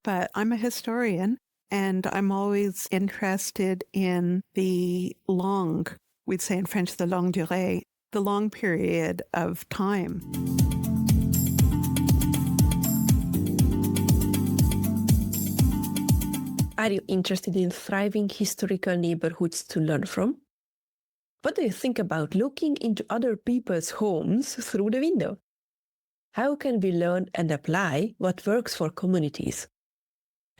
but I'm a historian and I'm always interested in we'd say in French, the longue durée, the long period of time. Are you interested in thriving historical neighborhoods to learn from? What do you think about looking into other people's homes through the window? How can we learn and apply what works for communities?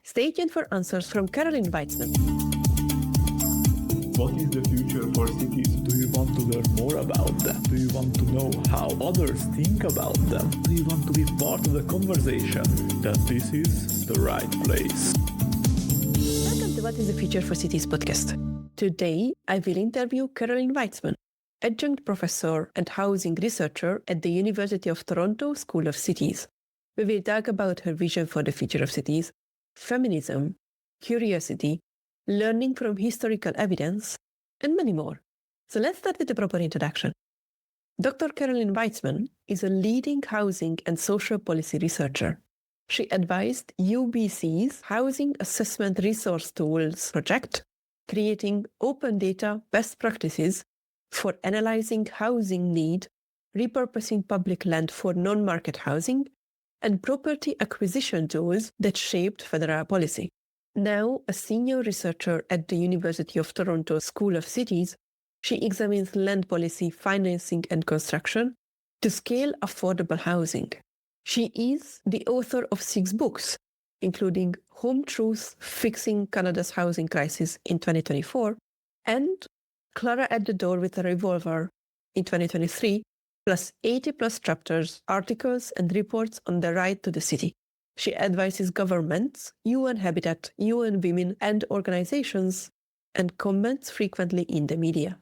Stay tuned for answers from Carolyn Whitzman. What is the future for cities? Do you want to learn more about them? Do you want to know how others think about them? Do you want to be part of the conversation? Then this is the right place. Welcome to What is the Future for Cities podcast. Today, I will interview Carolyn Whitzman, Adjunct Professor and Housing Researcher at the University of Toronto School of Cities. We will talk about her vision for the future of cities, feminism, curiosity, learning from historical evidence, and many more. So let's start with the proper introduction. Dr. Carolyn Whitzman is a leading housing and social policy researcher. She advised UBC's Housing Assessment Resource Tools project, creating open data best practices for analyzing housing need, repurposing public land for non-market housing, and property acquisition tools that shaped federal policy. Now a senior researcher at the University of Toronto School of Cities, she examines land policy, financing, and construction to scale affordable housing. She is the author of 6 books, including Home Truths: Fixing Canada's Housing Crisis in 2024 and Clara at the Door with a Revolver in 2023, plus 80+ chapters, articles, and reports on the right to the city. She advises governments, UN Habitat, UN Women, and organizations, and comments frequently in the media.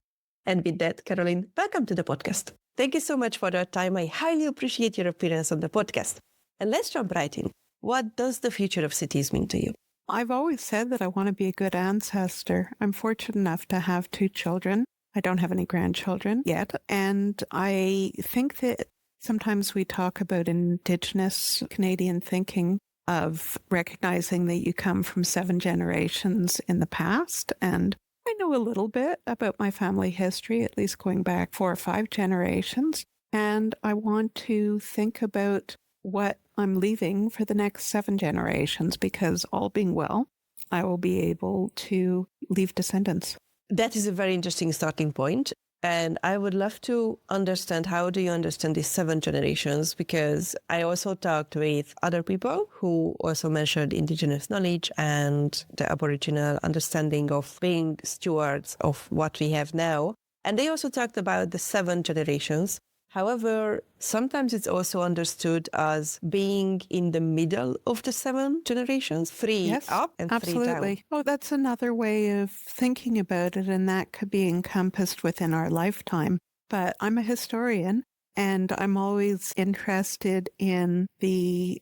And with that, Carolyn, welcome to the podcast. Thank you so much for your time. I highly appreciate your appearance on the podcast. And let's jump right in. What does the future of cities mean to you? I've always said that I want to be a good ancestor. I'm fortunate enough to have 2 children. I don't have any grandchildren yet. And I think that sometimes we talk about Indigenous Canadian thinking of recognizing that you come from 7 generations in the past. And I know a little bit about my family history, at least going back 4 or 5 generations. And I want to think about what I'm leaving for the next 7 generations, because all being well, I will be able to leave descendants. That is a very interesting starting point. And I would love to understand, how do you understand these 7 generations? Because I also talked with other people who also mentioned Indigenous knowledge and the Aboriginal understanding of being stewards of what we have now. And they also talked about the 7 generations. However, sometimes it's also understood as being in the middle of the 7 generations, 3 up and 3 down. Absolutely. Oh, that's another way of thinking about it, and that could be encompassed within our lifetime. But I'm a historian, and I'm always interested in we'd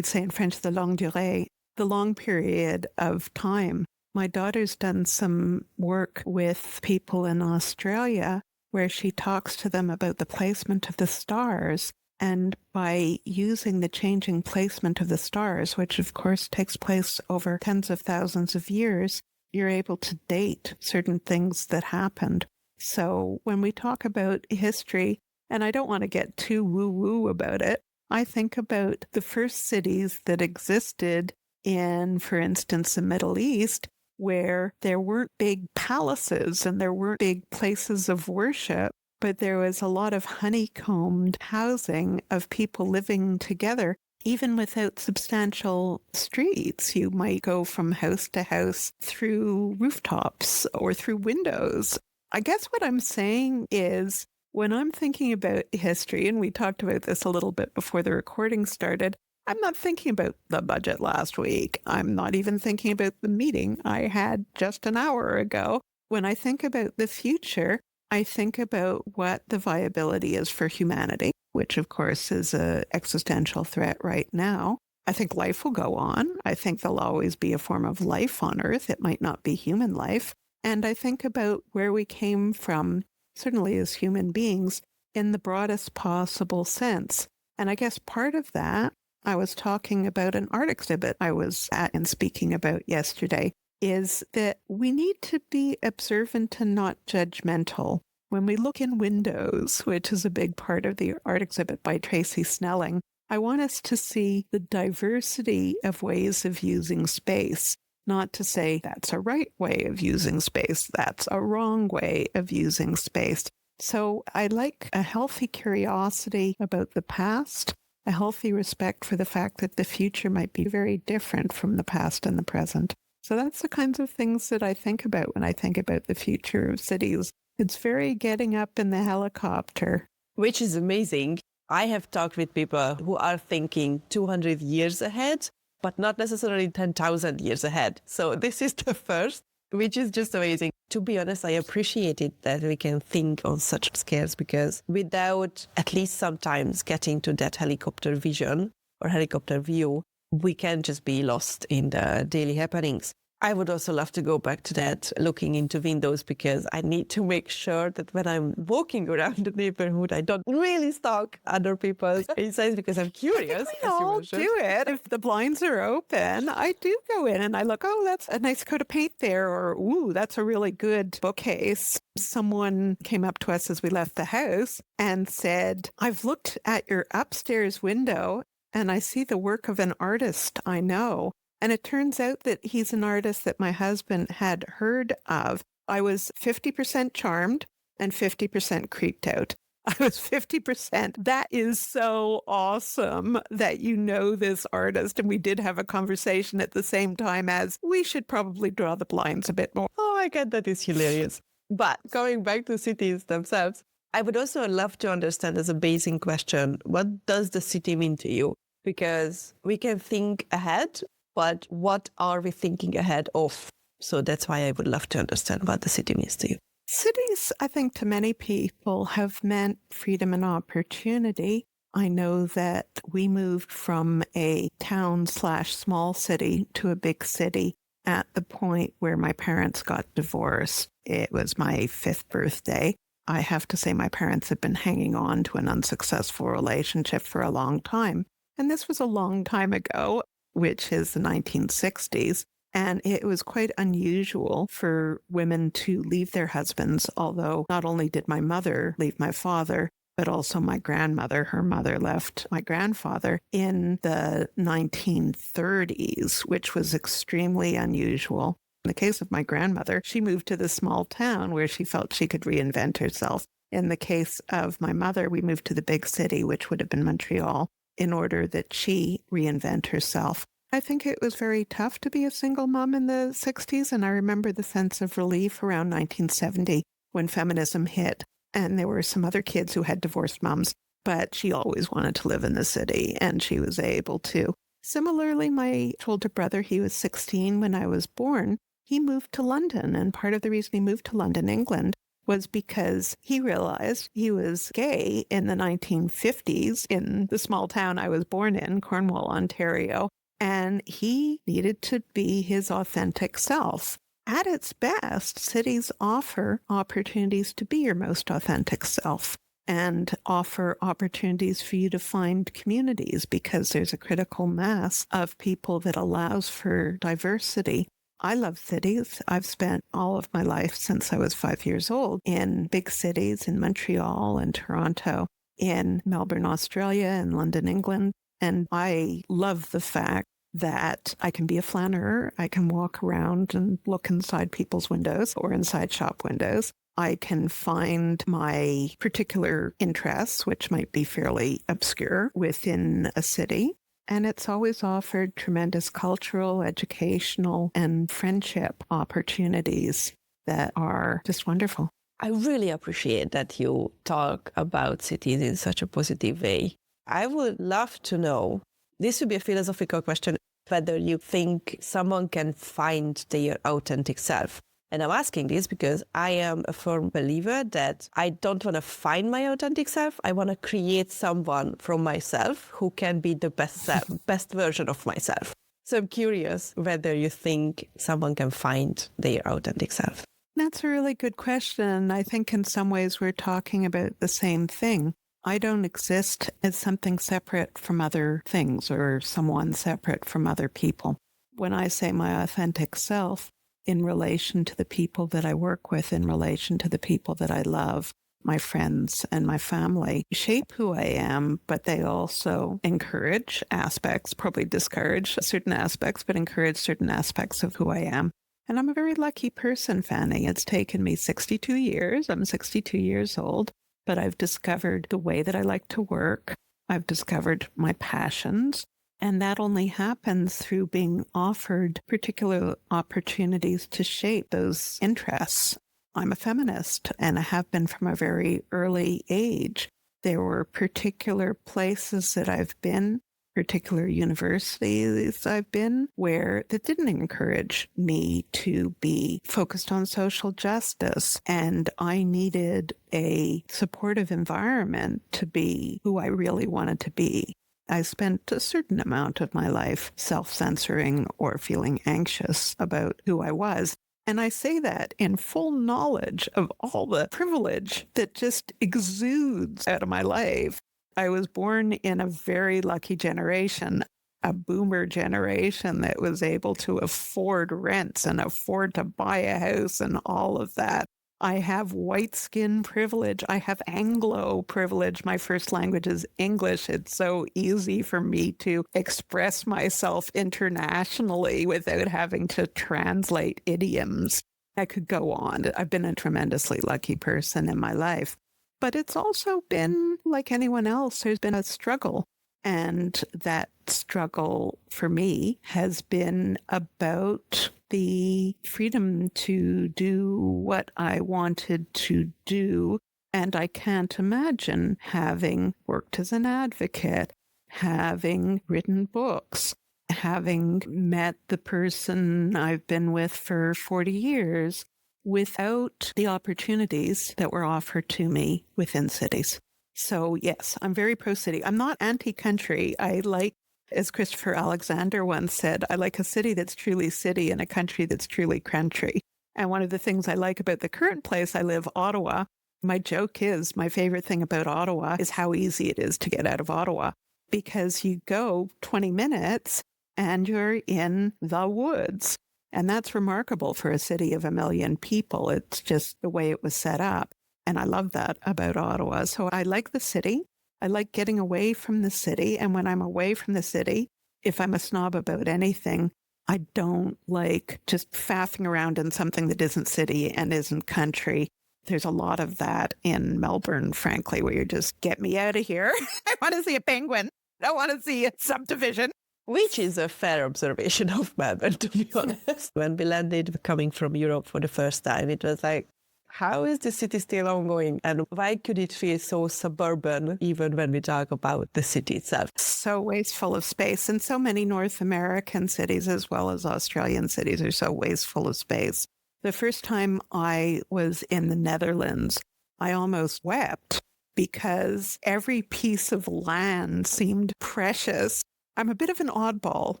say in French, the longue durée, the long period of time. My daughter's done some work with people in Australia where she talks to them about the placement of the stars. And by using the changing placement of the stars, which of course takes place over tens of thousands of years, you're able to date certain things that happened. So when we talk about history, and I don't want to get too woo-woo about it, I think about the first cities that existed in, for instance, the Middle East, where there weren't big palaces and there weren't big places of worship, but there was a lot of honeycombed housing of people living together, even without substantial streets. You might go from house to house through rooftops or through windows. I guess what I'm saying is, when I'm thinking about history, and we talked about this a little bit before the recording started, I'm not thinking about the budget last week. I'm not even thinking about the meeting I had just an hour ago. When I think about the future, I think about what the viability is for humanity, which of course is an existential threat right now. I think life will go on. I think there'll always be a form of life on Earth. It might not be human life. And I think about where we came from, certainly as human beings, in the broadest possible sense. And I guess part of that I was talking about an art exhibit I was at and speaking about yesterday, is that we need to be observant and not judgmental. When we look in windows, which is a big part of the art exhibit by Tracy Snelling, I want us to see the diversity of ways of using space, not to say that's a right way of using space, that's a wrong way of using space. So I like a healthy curiosity about the past, a healthy respect for the fact that the future might be very different from the past and the present. So that's the kinds of things that I think about when I think about the future of cities. It's very getting up in the helicopter. Which is amazing. I have talked with people who are thinking 200 years ahead, but not necessarily 10,000 years ahead. So this is the first, which is just amazing. To be honest, I appreciate it that we can think on such scales, because without at least sometimes getting to that helicopter vision or helicopter view, we can just be lost in the daily happenings. I would also love to go back to that, looking into windows, because I need to make sure that when I'm walking around the neighborhood, I don't really stalk other people's insides, because I'm curious. We all do it. If the blinds are open, I do go in and I look, oh, that's a nice coat of paint there, or, ooh, that's a really good bookcase. Someone came up to us as we left the house and said, I've looked at your upstairs window and I see the work of an artist I know. And it turns out that he's an artist that my husband had heard of. I was 50% charmed and 50% creeped out. I was 50%. That is so awesome that you know this artist. And we did have a conversation at the same time as we should probably draw the blinds a bit more. Oh my God, that is hilarious. But going back to cities themselves, I would also love to understand, as a basic question, what does the city mean to you? Because we can think ahead, but what are we thinking ahead of? So that's why I would love to understand what the city means to you. Cities, I think, to many people have meant freedom and opportunity. I know that we moved from a town/small city to a big city at the point where my parents got divorced. It was my 5th birthday. I have to say my parents had been hanging on to an unsuccessful relationship for a long time. And this was a long time ago, which is the 1960s. And it was quite unusual for women to leave their husbands, although not only did my mother leave my father, but also my grandmother, her mother left my grandfather in the 1930s, which was extremely unusual. In the case of my grandmother, she moved to the small town where she felt she could reinvent herself. In the case of my mother, we moved to the big city, which would have been Montreal, in order that she reinvent herself. I think it was very tough to be a single mom in the 60s, and I remember the sense of relief around 1970 when feminism hit, and there were some other kids who had divorced moms, but she always wanted to live in the city, and she was able to. Similarly, my older brother, he was 16 when I was born. He moved to London, and part of the reason he moved to London, England, was because he realized he was gay in the 1950s in the small town I was born in, Cornwall, Ontario, and he needed to be his authentic self. At its best, cities offer opportunities to be your most authentic self and offer opportunities for you to find communities because there's a critical mass of people that allows for diversity. I love cities. I've spent all of my life since I was 5 years old in big cities, in Montreal and Toronto, in Melbourne, Australia, and London, England. And I love the fact that I can be a flaneurer. I can walk around and look inside people's windows or inside shop windows. I can find my particular interests, which might be fairly obscure, within a city. And it's always offered tremendous cultural, educational, and friendship opportunities that are just wonderful. I really appreciate that you talk about cities in such a positive way. I would love to know, this would be a philosophical question, whether you think someone can find their authentic self. And I'm asking this because I am a firm believer that I don't want to find my authentic self. I want to create someone from myself who can be the best self, best version of myself. So I'm curious whether you think someone can find their authentic self. That's a really good question. I think in some ways we're talking about the same thing. I don't exist as something separate from other things or someone separate from other people. When I say my authentic self, in relation to the people that I work with, in relation to the people that I love, my friends and my family, shape who I am, but they also encourage aspects, probably discourage certain aspects, but encourage certain aspects of who I am. And I'm a very lucky person, Fanny. It's taken me 62 years. I'm 62 years old, but I've discovered the way that I like to work. I've discovered my passions. And that only happens through being offered particular opportunities to shape those interests. I'm a feminist, and I have been from a very early age. There were particular places that I've been, particular universities I've been, where that didn't encourage me to be focused on social justice. And I needed a supportive environment to be who I really wanted to be. I spent a certain amount of my life self-censoring or feeling anxious about who I was. And I say that in full knowledge of all the privilege that just exudes out of my life. I was born in a very lucky generation, a boomer generation that was able to afford rents and afford to buy a house and all of that. I have white skin privilege. I have Anglo privilege. My first language is English. It's so easy for me to express myself internationally without having to translate idioms. I could go on. I've been a tremendously lucky person in my life. But it's also been, like anyone else, there's been a struggle. And that struggle for me has been about the freedom to do what I wanted to do. And I can't imagine having worked as an advocate, having written books, having met the person I've been with for 40 years without the opportunities that were offered to me within cities. So yes, I'm very pro-city. I'm not anti-country. I like, as Christopher Alexander once said, I like a city that's truly city and a country that's truly country. And one of the things I like about the current place I live, Ottawa, my joke is, my favorite thing about Ottawa is how easy it is to get out of Ottawa, because you go 20 minutes and you're in the woods. And that's remarkable for a city of 1 million people. It's just the way it was set up. And I love that about Ottawa. So I like the city. I like getting away from the city. And when I'm away from the city, if I'm a snob about anything, I don't like just faffing around in something that isn't city and isn't country. There's a lot of that in Melbourne, frankly, where you just get me out of here. I want to see a penguin. I want to see a subdivision. Which is a fair observation of Melbourne, to be honest. When we landed coming from Europe for the first time, it was like, how is the city still ongoing? And why could it feel so suburban, even when we talk about the city itself? So wasteful of space. And so many North American cities, as well as Australian cities, are so wasteful of space. The first time I was in the Netherlands, I almost wept because every piece of land seemed precious. I'm a bit of an oddball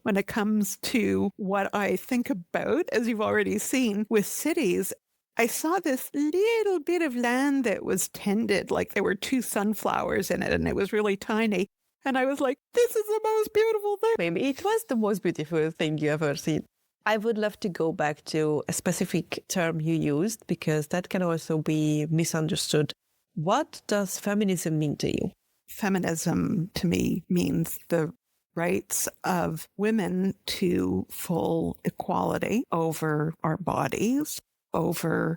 when it comes to what I think about, as you've already seen, with cities. I saw this little bit of land that was tended, like there were 2 sunflowers in it, and it was really tiny. And I was like, this is the most beautiful thing. Maybe it was the most beautiful thing you ever seen. I would love to go back to a specific term you used, because that can also be misunderstood. What does feminism mean to you? Feminism, to me, means the rights of women to full equality over our bodies, over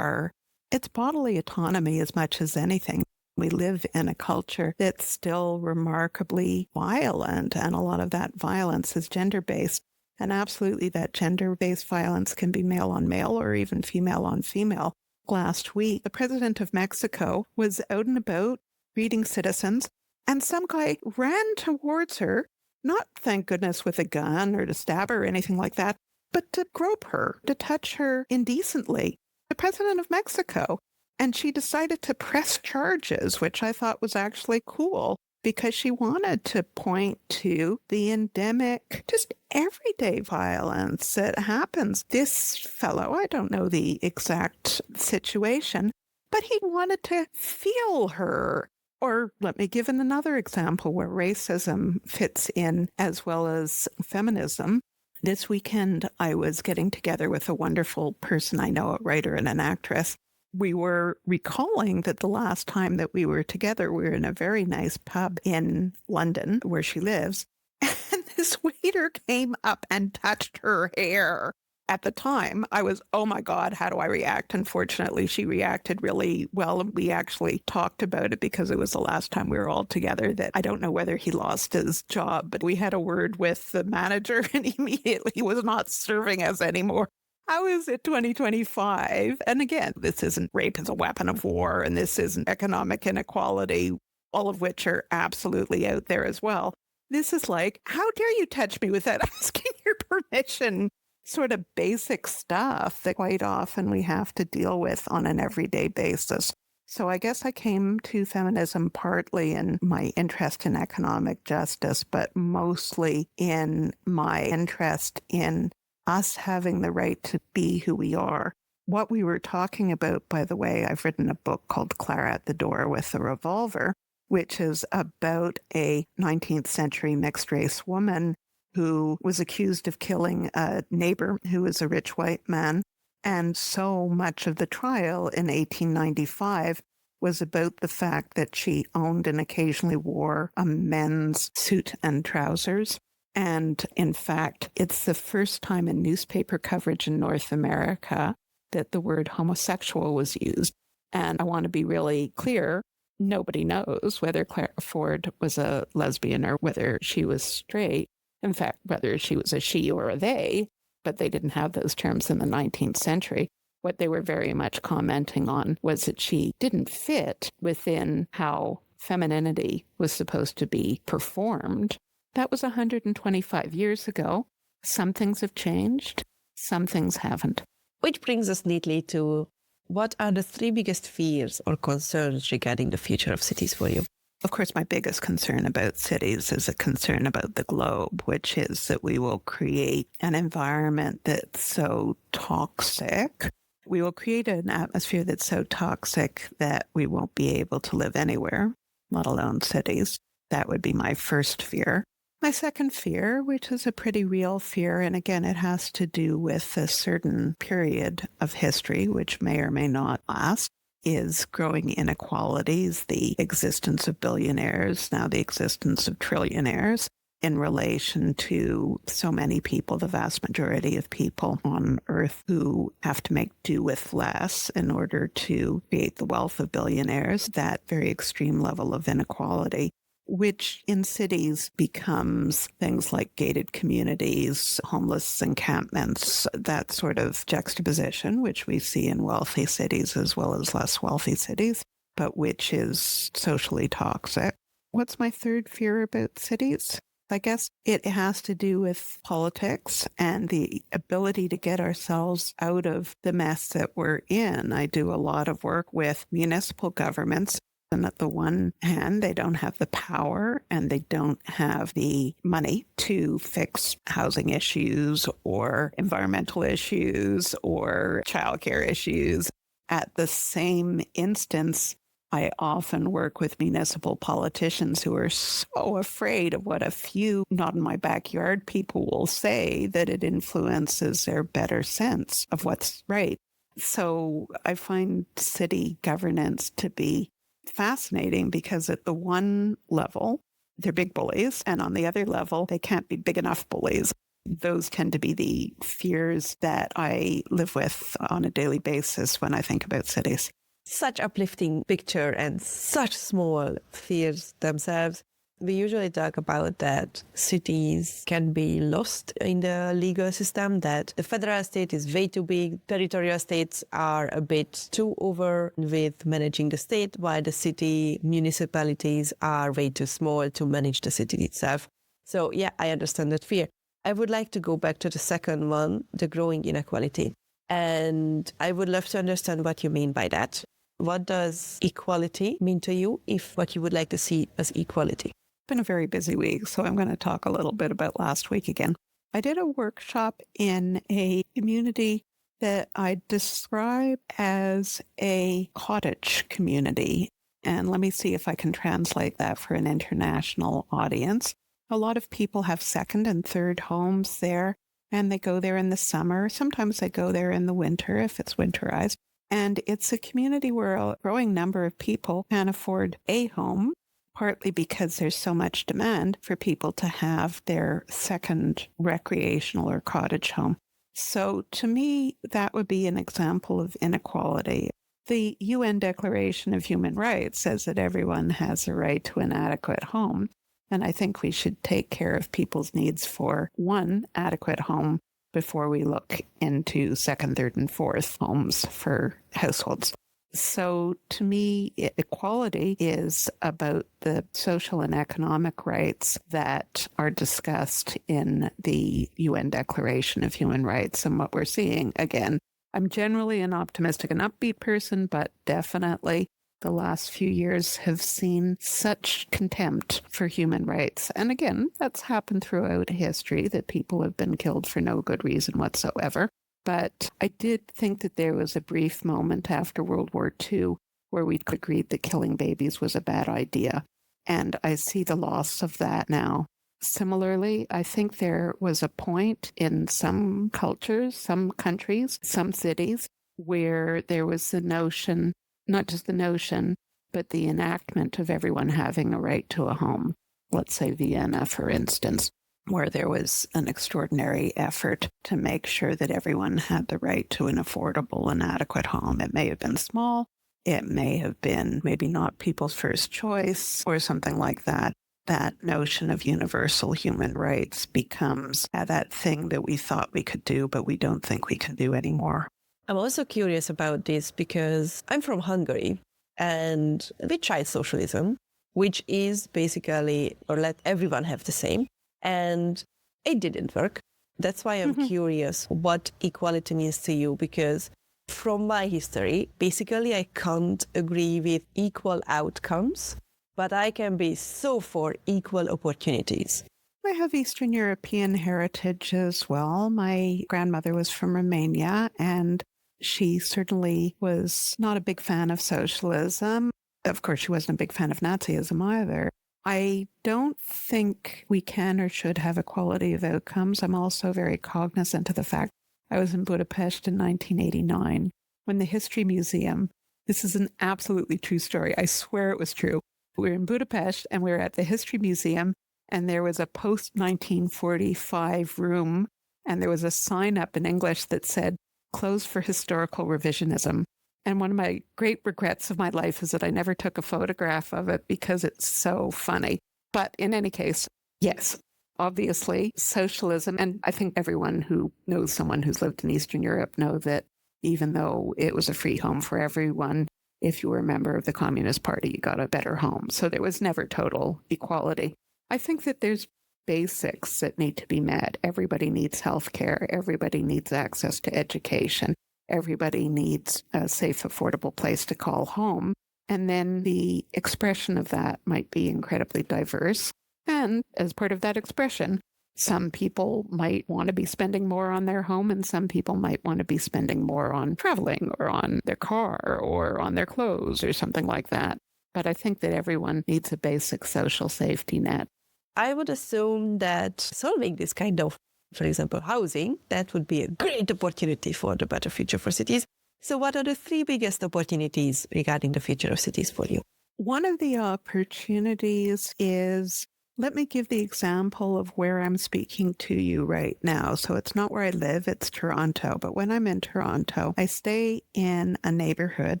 it's bodily autonomy as much as anything. We live in a culture that's still remarkably violent, and a lot of that violence is gender-based. And absolutely that gender-based violence can be male on male or even female on female. Last week, the president of Mexico was out and about greeting citizens, and some guy ran towards her, not, thank goodness, with a gun or to stab her or anything like that, but to grope her, to touch her indecently. The president of Mexico. And she decided to press charges, which I thought was actually cool, because she wanted to point to the endemic, just everyday violence that happens. This fellow, I don't know the exact situation, but he wanted to feel her. Or let me give another example where racism fits in as well as feminism. This weekend, I was getting together with a wonderful person I know, a writer and an actress. We were recalling that the last time that we were together, we were in a very nice pub in London where she lives. And this waiter came up and touched her hair. At the time, I was, oh my God, how do I react? Unfortunately, she reacted really well. And we actually talked about it because it was the last time we were all together that I don't know whether he lost his job, but we had a word with the manager and immediately he was not serving us anymore. How is it 2025? And again, this isn't rape as a weapon of war, and this isn't economic inequality, all of which are absolutely out there as well. This is like, how dare you touch me without asking your permission? Sort of basic stuff that quite often we have to deal with on an everyday basis. So I guess I came to feminism partly in my interest in economic justice, but mostly in my interest in us having the right to be who we are. What we were talking about, by the way, I've written a book called Clara at the Door with a Revolver, which is about a 19th century mixed race woman who was accused of killing a neighbor who was a rich white man. And so much of the trial in 1895 was about the fact that she owned and occasionally wore a men's suit and trousers. And in fact, it's the first time in newspaper coverage in North America that the word homosexual was used. And I want to be really clear, nobody knows whether Clara Ford was a lesbian or whether she was straight. In fact, whether she was a she or a they, but they didn't have those terms in the 19th century. What they were very much commenting on was that she didn't fit within how femininity was supposed to be performed. That was 125 years ago. Some things have changed, some things haven't. Which brings us neatly to what are the three biggest fears or concerns regarding the future of cities for you? Of course, my biggest concern about cities is a concern about the globe, which is that we will create an environment that's so toxic. We will create an atmosphere that's so toxic that we won't be able to live anywhere, let alone cities. That would be my first fear. My second fear, which is a pretty real fear, and again, it has to do with a certain period of history, which may or may not last, is growing inequalities, the existence of billionaires, now the existence of trillionaires in relation to so many people, the vast majority of people on Earth who have to make do with less in order to create the wealth of billionaires, that very extreme level of inequality, which in cities becomes things like gated communities, homeless encampments, that sort of juxtaposition, which we see in wealthy cities as well as less wealthy cities, but which is socially toxic. What's my third fear about cities? I guess it has to do with politics and the ability to get ourselves out of the mess that we're in. I do a lot of work with municipal governments. And at the one hand, they don't have the power and they don't have the money to fix housing issues or environmental issues or childcare issues. At the same instance, I often work with municipal politicians who are so afraid of what a few not in my backyard people will say that it influences their better sense of what's right. So I find city governance to be fascinating because at the one level, they're big bullies, and on the other level, they can't be big enough bullies. Those tend to be the fears that I live with on a daily basis when I think about cities. Such uplifting picture and such small fears themselves. We usually talk about that cities can be lost in the legal system, that the federal state is way too big, territorial states are a bit too over with managing the state, while the city municipalities are way too small to manage the city itself. So yeah, I understand that fear. I would like to go back to the second one, the growing inequality. And I would love to understand what you mean by that. What does equality mean to you, if what you would like to see as equality? Been a very busy week, so I'm going to talk a little bit about last week again. I did a workshop in a community that I describe as a cottage community. And let me see if I can translate that for an international audience. A lot of people have second and third homes there, and they go there in the summer. Sometimes they go there in the winter if it's winterized. And it's a community where a growing number of people can afford a home, partly because there's so much demand for people to have their second recreational or cottage home. So to me, that would be an example of inequality. The UN Declaration of Human Rights says that everyone has a right to an adequate home. And I think we should take care of people's needs for one adequate home before we look into second, third, and fourth homes for households. So to me, equality is about the social and economic rights that are discussed in the UN Declaration of Human Rights. And what we're seeing, again, I'm generally an optimistic and upbeat person, but definitely the last few years have seen such contempt for human rights. And again, that's happened throughout history, that people have been killed for no good reason whatsoever. But I did think that there was a brief moment after World War II where we agreed that killing babies was a bad idea. And I see the loss of that now. Similarly, I think there was a point in some cultures, some countries, some cities, where there was the notion, not just the notion, but the enactment of everyone having a right to a home. Let's say Vienna, for instance, where there was an extraordinary effort to make sure that everyone had the right to an affordable and adequate home. It may have been small. It may have been maybe not people's first choice or something like that. That notion of universal human rights becomes that thing that we thought we could do, but we don't think we can do anymore. I'm also curious about this because I'm from Hungary, and we tried socialism, which is basically, or let everyone have the same, and it didn't work. That's why I'm curious what equality means to you, because from my history, basically I can't agree with equal outcomes, but I can be so for equal opportunities. I have Eastern European heritage as well. My grandmother was from Romania, and she certainly was not a big fan of socialism. Of course, she wasn't a big fan of Nazism either. I don't think we can or should have equality of outcomes. I'm also very cognizant of the fact I was in Budapest in 1989 when the History Museum, this is an absolutely true story. I swear it was true. We were in Budapest and we were at the History Museum, and there was a post-1945 room, and there was a sign up in English that said, "Closed for historical revisionism." And one of my great regrets of my life is that I never took a photograph of it because it's so funny. But in any case, yes, obviously socialism, and I think everyone who knows someone who's lived in Eastern Europe know that even though it was a free home for everyone, if you were a member of the Communist Party, you got a better home. So there was never total equality. I think that there's basics that need to be met. Everybody needs healthcare. Everybody needs access to education. Everybody needs a safe, affordable place to call home. And then the expression of that might be incredibly diverse. And as part of that expression, some people might want to be spending more on their home, and some people might want to be spending more on traveling or on their car or on their clothes or something like that. But I think that everyone needs a basic social safety net. I would assume that solving this kind of, for example, housing, that would be a great opportunity for the better future for cities. So what are the three biggest opportunities regarding the future of cities for you? One of the opportunities is, let me give the example of where I'm speaking to you right now. So it's not where I live, it's Toronto. But when I'm in Toronto, I stay in a neighborhood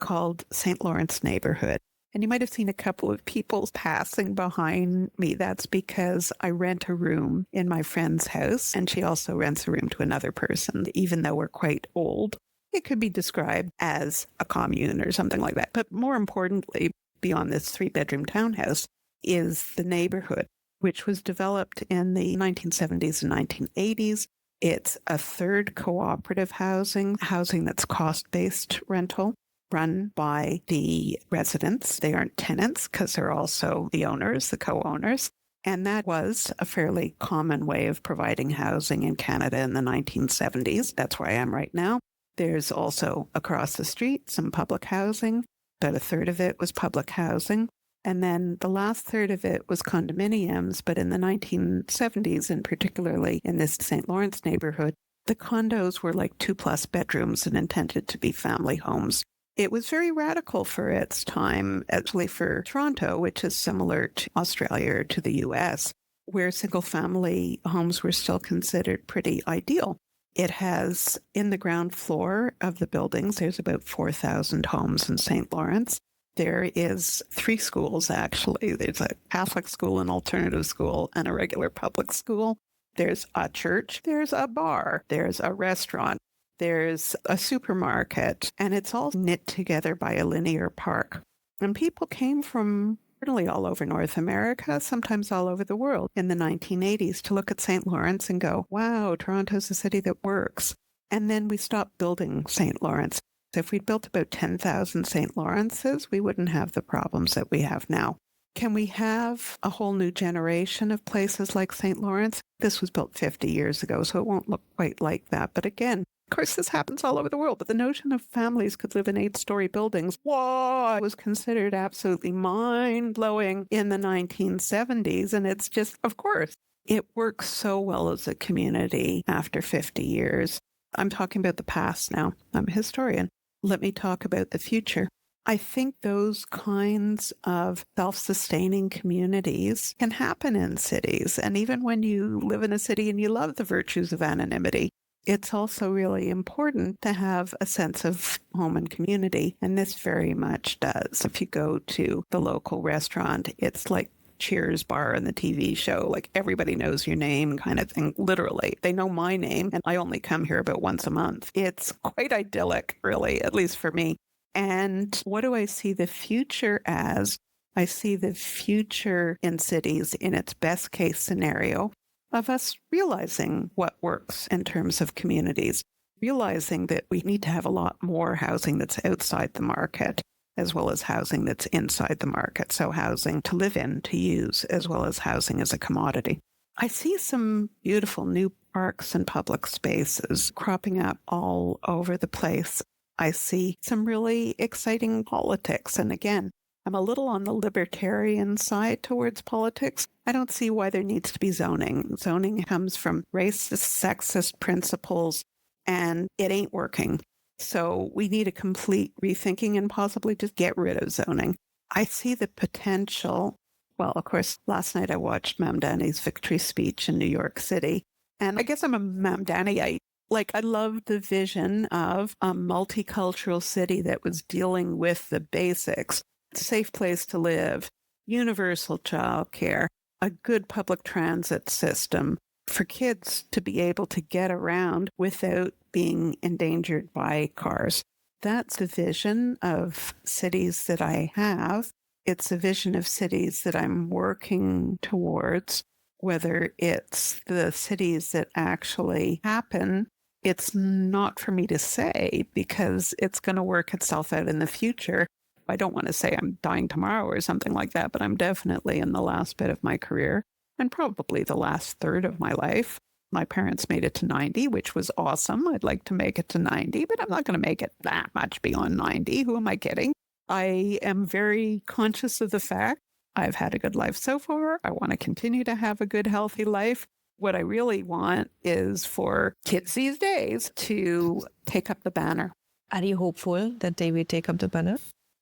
called St. Lawrence neighborhood. And you might have seen a couple of people passing behind me. That's because I rent a room in my friend's house, and she also rents a room to another person. Even though we're quite old, it could be described as a commune or something like that. But more importantly, beyond this 3-bedroom townhouse, is the neighborhood, which was developed in the 1970s and 1980s. It's a third cooperative housing that's cost-based rental, run by the residents. They aren't tenants because they're also the owners, the co-owners. And that was a fairly common way of providing housing in Canada in the 1970s. That's where I am right now. There's also across the street some public housing. About a third of it was public housing. And then the last third of it was condominiums. But in the 1970s, and particularly in this St. Lawrence neighborhood, the condos were like 2+ bedrooms and intended to be family homes. It was very radical for its time, actually for Toronto, which is similar to Australia or to the US, where single-family homes were still considered pretty ideal. It has, in the ground floor of the buildings, there's about 4,000 homes in St. Lawrence. There is 3 schools, actually. There's a Catholic school, an alternative school, and a regular public school. There's a church, there's a bar, there's a restaurant, there's a supermarket, and it's all knit together by a linear park. And people came from really all over North America, sometimes all over the world in the 1980s to look at St. Lawrence and go, wow, Toronto's a city that works. And then we stopped building St. Lawrence. So if we'd built about 10,000 St. Lawrences, we wouldn't have the problems that we have now. Can we have a whole new generation of places like St. Lawrence? This was built 50 years ago, so it won't look quite like that. But again, of course, this happens all over the world, but the notion of families could live in 8-story buildings, whoa, was considered absolutely mind-blowing in the 1970s. And it's just, of course, it works so well as a community after 50 years. I'm talking about the past now. I'm a historian. Let me talk about the future. I think those kinds of self-sustaining communities can happen in cities. And even when you live in a city and you love the virtues of anonymity, it's also really important to have a sense of home and community. And this very much does. If you go to the local restaurant, it's like Cheers bar in the TV show, like everybody knows your name kind of thing. Literally, they know my name and I only come here about once a month. It's quite idyllic, really, at least for me. And what do I see the future as? I see the future in cities in its best case scenario of us realizing what works in terms of communities, realizing that we need to have a lot more housing that's outside the market, as well as housing that's inside the market. So housing to live in, to use, as well as housing as a commodity. I see some beautiful new parks and public spaces cropping up all over the place. I see some really exciting politics. And again, I'm a little on the libertarian side towards politics. I don't see why there needs to be zoning. Zoning comes from racist, sexist principles, and it ain't working. So we need a complete rethinking and possibly just get rid of zoning. I see the potential. Well, of course, last night I watched Mamdani's victory speech in New York City. And I guess I'm a Mamdaniite. Like, I love the vision of a multicultural city that was dealing with the basics, safe place to live, universal childcare, a good public transit system for kids to be able to get around without being endangered by cars. That's the vision of cities that I have. It's a vision of cities that I'm working towards, whether it's the cities that actually happen. It's not for me to say because it's going to work itself out in the future. I don't want to say I'm dying tomorrow or something like that, but I'm definitely in the last bit of my career and probably the last third of my life. My parents made it to 90, which was awesome. I'd like to make it to 90, but I'm not going to make it that much beyond 90. Who am I kidding? I am very conscious of the fact I've had a good life so far. I want to continue to have a good, healthy life. What I really want is for kids these days to take up the banner. Are you hopeful that they will take up the banner?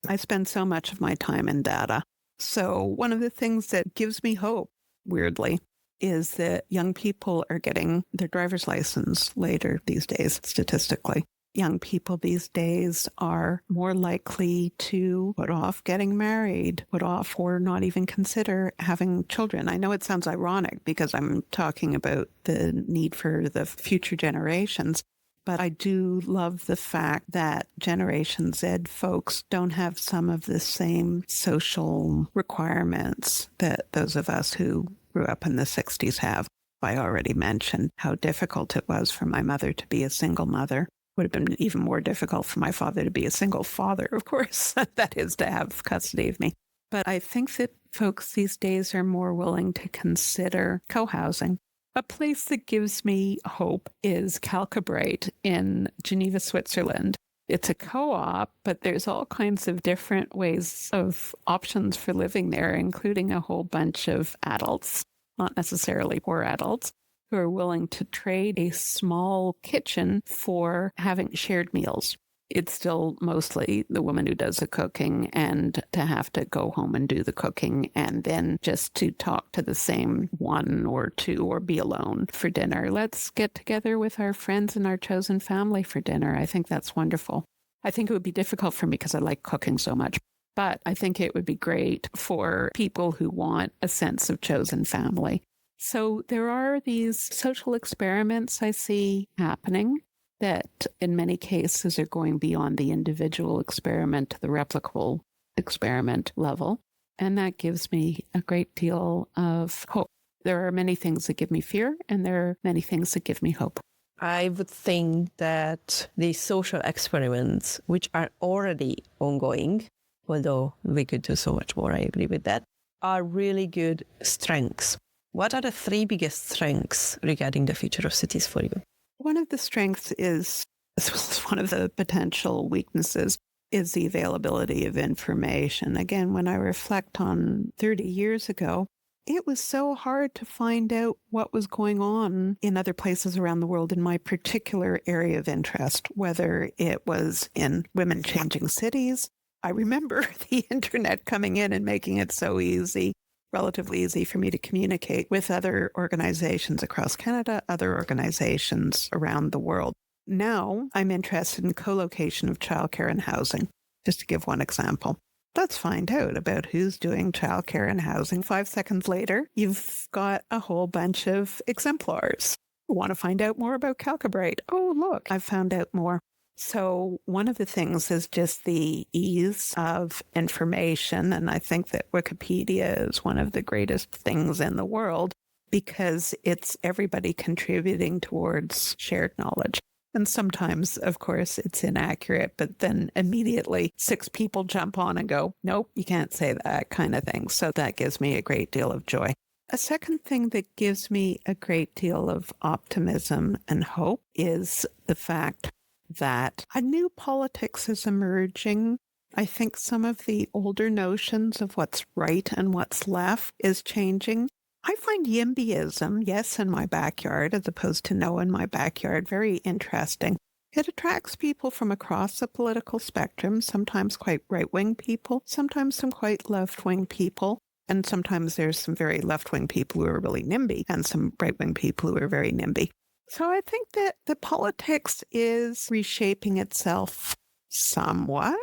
I spend so much of my time in data. So one of the things that gives me hope, weirdly, is that young people are getting their driver's license later these days, statistically. Young people these days are more likely to put off getting married, put off or not even consider having children. I know it sounds ironic because I'm talking about the need for the future generations, but I do love the fact that Generation Z folks don't have some of the same social requirements that those of us who grew up in the 60s have. I already mentioned how difficult it was for my mother to be a single mother. Would have been even more difficult for my father to be a single father, of course, that is to have custody of me. But I think that folks these days are more willing to consider co-housing. A place that gives me hope is Calcabrate in Geneva, Switzerland. It's a co-op, but there's all kinds of different ways of options for living there, including a whole bunch of adults, not necessarily poor adults, who are willing to trade a small kitchen for having shared meals. It's still mostly the woman who does the cooking, and to have to go home and do the cooking and then just to talk to the same one or two or be alone for dinner. Let's get together with our friends and our chosen family for dinner. I think that's wonderful. I think it would be difficult for me because I like cooking so much, but I think it would be great for people who want a sense of chosen family. So there are these social experiments I see happening that in many cases are going beyond the individual experiment to the replicable experiment level. And that gives me a great deal of hope. There are many things that give me fear, and there are many things that give me hope. I would think that these social experiments, which are already ongoing, although we could do so much more, I agree with that, are really good strengths. What are the three biggest strengths regarding the future of cities for you? One of the strengths is, as well as one of the potential weaknesses, is the availability of information. Again, when I reflect on 30 years ago, it was so hard to find out what was going on in other places around the world in my particular area of interest, whether it was in women changing cities. I remember the internet coming in and making it so easy, relatively easy for me to communicate with other organizations across Canada, other organizations around the world. Now I'm interested in co-location of childcare and housing, just to give one example. Let's find out about who's doing childcare and housing. 5 seconds later, you've got a whole bunch of exemplars. Want to find out more about Calcabrate? Oh, look, I've found out more. So one of the things is just the ease of information. And I think that Wikipedia is one of the greatest things in the world because it's everybody contributing towards shared knowledge. And sometimes, of course, it's inaccurate, but then immediately 6 people jump on and go, nope, you can't say that kind of thing. So that gives me a great deal of joy. A second thing that gives me a great deal of optimism and hope is the fact that a new politics is emerging. I think some of the older notions of what's right and what's left is changing. I find YIMBYism, yes, in my backyard, as opposed to no in my backyard, very interesting. It attracts people from across the political spectrum, sometimes quite right-wing people, sometimes some quite left-wing people, and sometimes there's some very left-wing people who are really NIMBY, and some right-wing people who are very NIMBY. So I think that the politics is reshaping itself somewhat.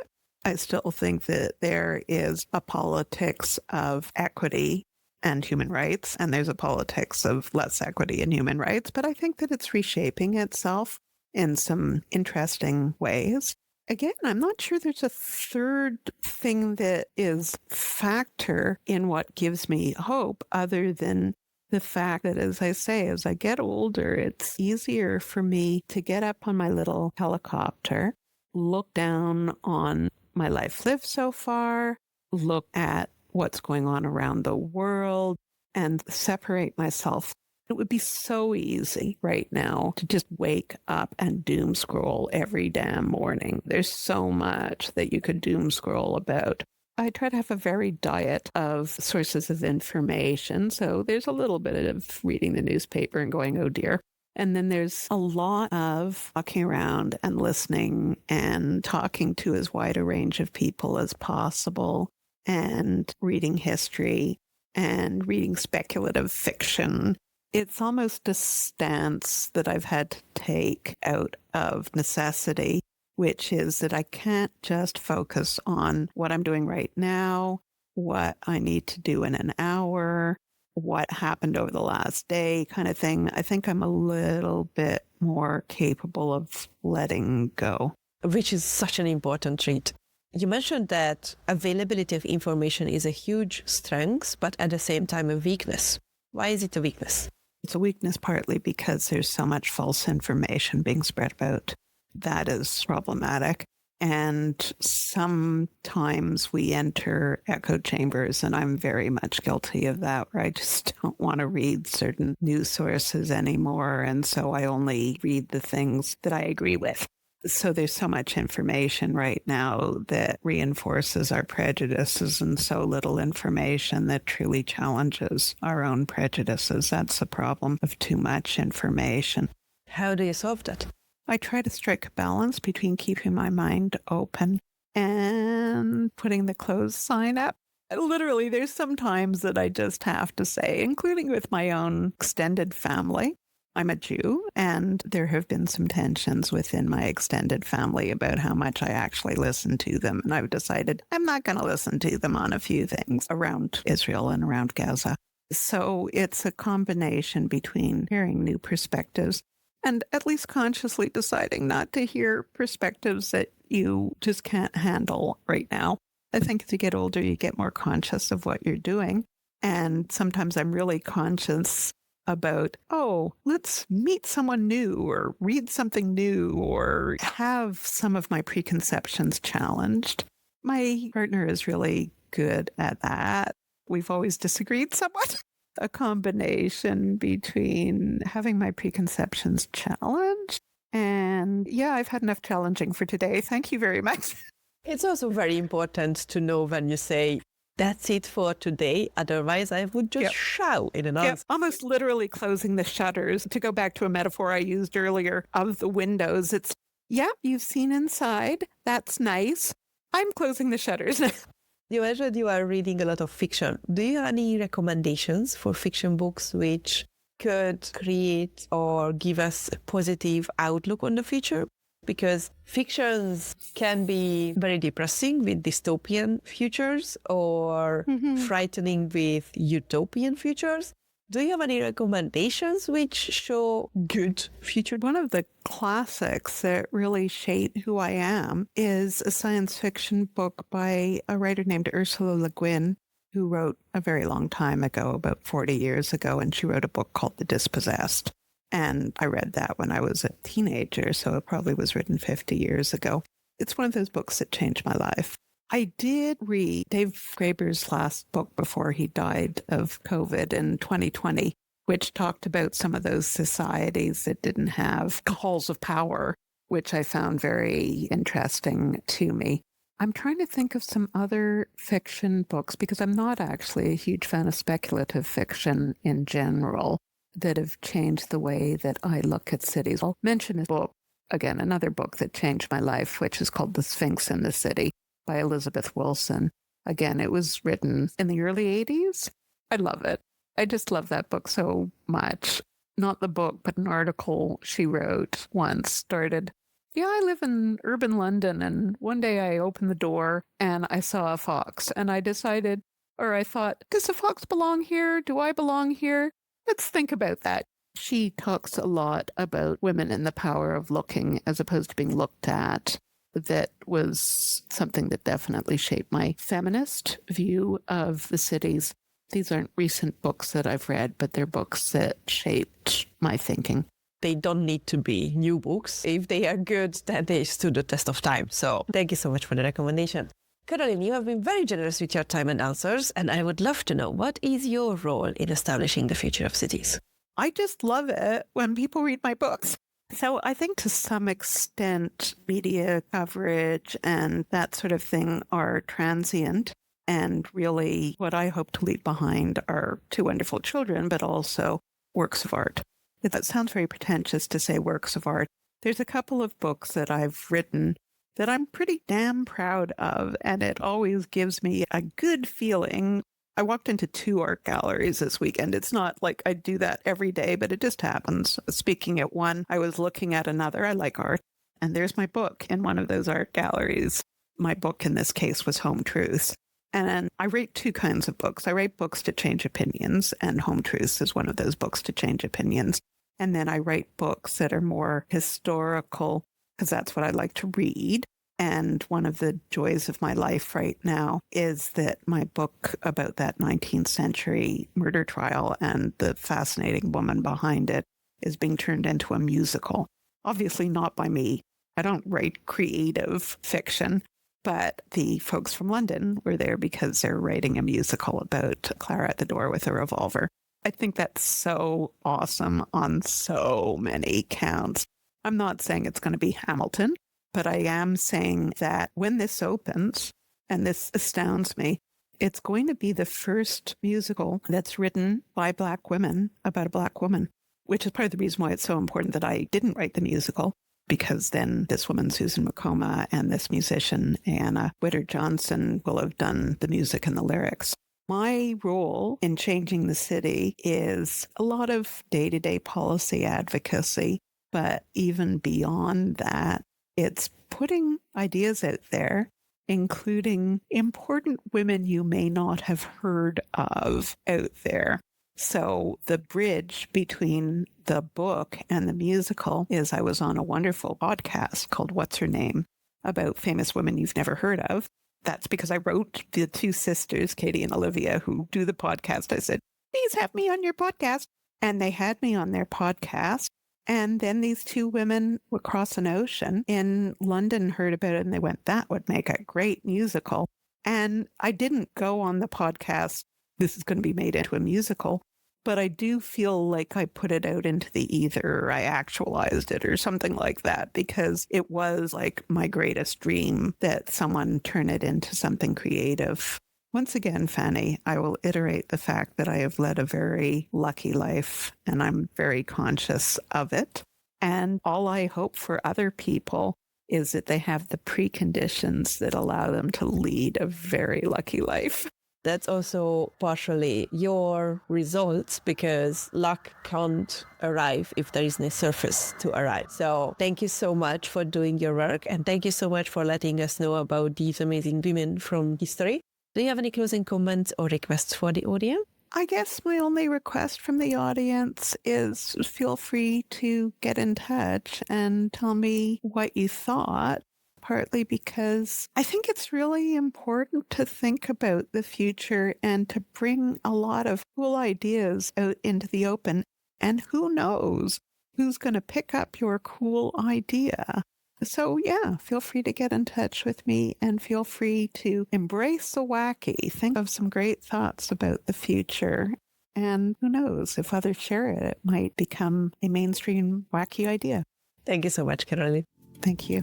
I still think that there is a politics of equity and human rights, and there's a politics of less equity and human rights, but I think that it's reshaping itself in some interesting ways. Again, I'm not sure there's a third thing that is factor in what gives me hope other than the fact that, as I say, as I get older, it's easier for me to get up on my little helicopter, look down on my life lived so far, look at what's going on around the world, and separate myself. It would be so easy right now to just wake up and doom scroll every damn morning. There's so much that you could doom scroll about. I try to have a varied diet of sources of information. So there's a little bit of reading the newspaper and going, oh dear. And then there's a lot of walking around and listening and talking to as wide a range of people as possible and reading history and reading speculative fiction. It's almost a stance that I've had to take out of necessity, which is that I can't just focus on what I'm doing right now, what I need to do in an hour, what happened over the last day kind of thing. I think I'm a little bit more capable of letting go. Which is such an important trait. You mentioned that availability of information is a huge strength, but at the same time a weakness. Why is it a weakness? It's a weakness partly because there's so much false information being spread about. That is problematic. And sometimes we enter echo chambers, and I'm very much guilty of that, where I just don't want to read certain news sources anymore. And so I only read the things that I agree with. So there's so much information right now that reinforces our prejudices and so little information that truly challenges our own prejudices. That's the problem of too much information. How do you solve that? I try to strike a balance between keeping my mind open and putting the closed sign up. Literally, there's some times that I just have to say, including with my own extended family, I'm a Jew, and there have been some tensions within my extended family about how much I actually listen to them. And I've decided I'm not going to listen to them on a few things around Israel and around Gaza. So it's a combination between hearing new perspectives and at least consciously deciding not to hear perspectives that you just can't handle right now. I think as you get older, you get more conscious of what you're doing. And sometimes I'm really conscious about, let's meet someone new or read something new or have some of my preconceptions challenged. My partner is really good at that. We've always disagreed somewhat. A combination between having my preconceptions challenged and, I've had enough challenging for today. Thank you very much. It's also very important to know when you say, that's it for today. Otherwise, I would just shout in an answer. Almost literally closing the shutters. To go back to a metaphor I used earlier of the windows, it's, you've seen inside. That's nice. I'm closing the shutters. You mentioned you are reading a lot of fiction. Do you have any recommendations for fiction books which could create or give us a positive outlook on the future? Because fictions can be very depressing with dystopian futures or frightening with utopian futures. Do you have any recommendations which show good future? One of the classics that really shaped who I am is a science fiction book by a writer named Ursula Le Guin, who wrote a very long time ago, about 40 years ago, and she wrote a book called The Dispossessed. And I read that when I was a teenager, so it probably was written 50 years ago. It's one of those books that changed my life. I did read Dave Graeber's last book before he died of COVID in 2020, which talked about some of those societies that didn't have halls of power, which I found very interesting to me. I'm trying to think of some other fiction books because I'm not actually a huge fan of speculative fiction in general that have changed the way that I look at cities. I'll mention a book, again, another book that changed my life, which is called The Sphinx in the City by Elizabeth Wilson. Again, it was written in the early 80s. I love it. I just love that book so much. Not the book, but an article she wrote once started, I live in urban London, and one day I opened the door and I saw a fox, and I thought, does the fox belong here? Do I belong here? Let's think about that. She talks a lot about women and the power of looking as opposed to being looked at. That was something that definitely shaped my feminist view of the cities. These aren't recent books that I've read, but they're books that shaped my thinking. They don't need to be new books. If they are good, then they stood the test of time. So thank you so much for the recommendation. Carolyn, you have been very generous with your time and answers, and I would love to know, what is your role in establishing the future of cities? I just love it when people read my books. So I think to some extent, media coverage and that sort of thing are transient. And really what I hope to leave behind are two wonderful children, but also works of art. That sounds very pretentious to say works of art. There's a couple of books that I've written that I'm pretty damn proud of, and it always gives me a good feeling. I walked into 2 art galleries this weekend. It's not like I do that every day, but it just happens. Speaking at one, I was looking at another. I like art. And there's my book in one of those art galleries. My book in this case was Home Truths. And I write 2 kinds of books. I write books to change opinions, and Home Truths is one of those books to change opinions. And then I write books that are more historical, because that's what I like to read. And one of the joys of my life right now is that my book about that 19th century murder trial and the fascinating woman behind it is being turned into a musical. Obviously not by me. I don't write creative fiction, but the folks from London were there because they're writing a musical about Clara at the door with a revolver. I think that's so awesome on so many counts. I'm not saying it's going to be Hamilton. But I am saying that when this opens, and this astounds me, it's going to be the first musical that's written by Black women about a Black woman, which is part of the reason why it's so important that I didn't write the musical, because then this woman, Susan McComa, and this musician, Anna Witter-Johnson, will have done the music and the lyrics. My role in changing the city is a lot of day-to-day policy advocacy, but even beyond that, it's putting ideas out there, including important women you may not have heard of out there. So the bridge between the book and the musical is I was on a wonderful podcast called What's Her Name about famous women you've never heard of. That's because I wrote the two sisters, Katie and Olivia, who do the podcast. I said, please have me on your podcast. And they had me on their podcast. And then these two women across an ocean in London heard about it and they went, that would make a great musical. And I didn't go on the podcast, this is going to be made into a musical, but I do feel like I put it out into the ether, or I actualized it or something like that, because it was like my greatest dream that someone turn it into something creative. Once again, Fanny, I will iterate the fact that I have led a very lucky life and I'm very conscious of it. And all I hope for other people is that they have the preconditions that allow them to lead a very lucky life. That's also partially your results, because luck can't arrive if there is no surface to arrive. So thank you so much for doing your work. And thank you so much for letting us know about these amazing women from history. Do you have any closing comments or requests for the audience? I guess my only request from the audience is feel free to get in touch and tell me what you thought, partly because I think it's really important to think about the future and to bring a lot of cool ideas out into the open. And who knows who's going to pick up your cool idea. So yeah, feel free to get in touch with me and feel free to embrace the wacky. Think of some great thoughts about the future. And who knows, if others share it, it might become a mainstream wacky idea. Thank you so much, Carolyn. Thank you.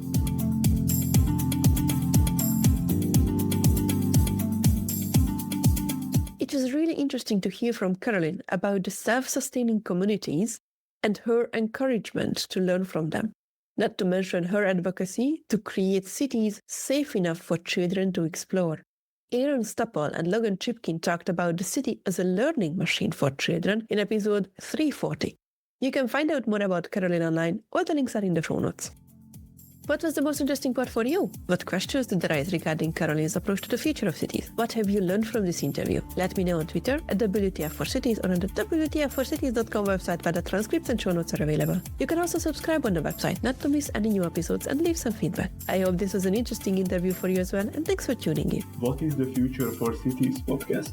It was really interesting to hear from Carolyn about the self-sustaining communities and her encouragement to learn from them. Not to mention her advocacy to create cities safe enough for children to explore. Aaron Staple and Logan Chipkin talked about the city as a learning machine for children in episode 340. You can find out more about Carolyn online. All the links are in the show notes. What was the most interesting part for you? What questions did arise regarding Carolyn's approach to the future of cities? What have you learned from this interview? Let me know on Twitter at WTF4Cities or on the WTF4Cities.com website where the transcripts and show notes are available. You can also subscribe on the website not to miss any new episodes and leave some feedback. I hope this was an interesting interview for you as well, and thanks for tuning in. What is the Future for Cities podcast?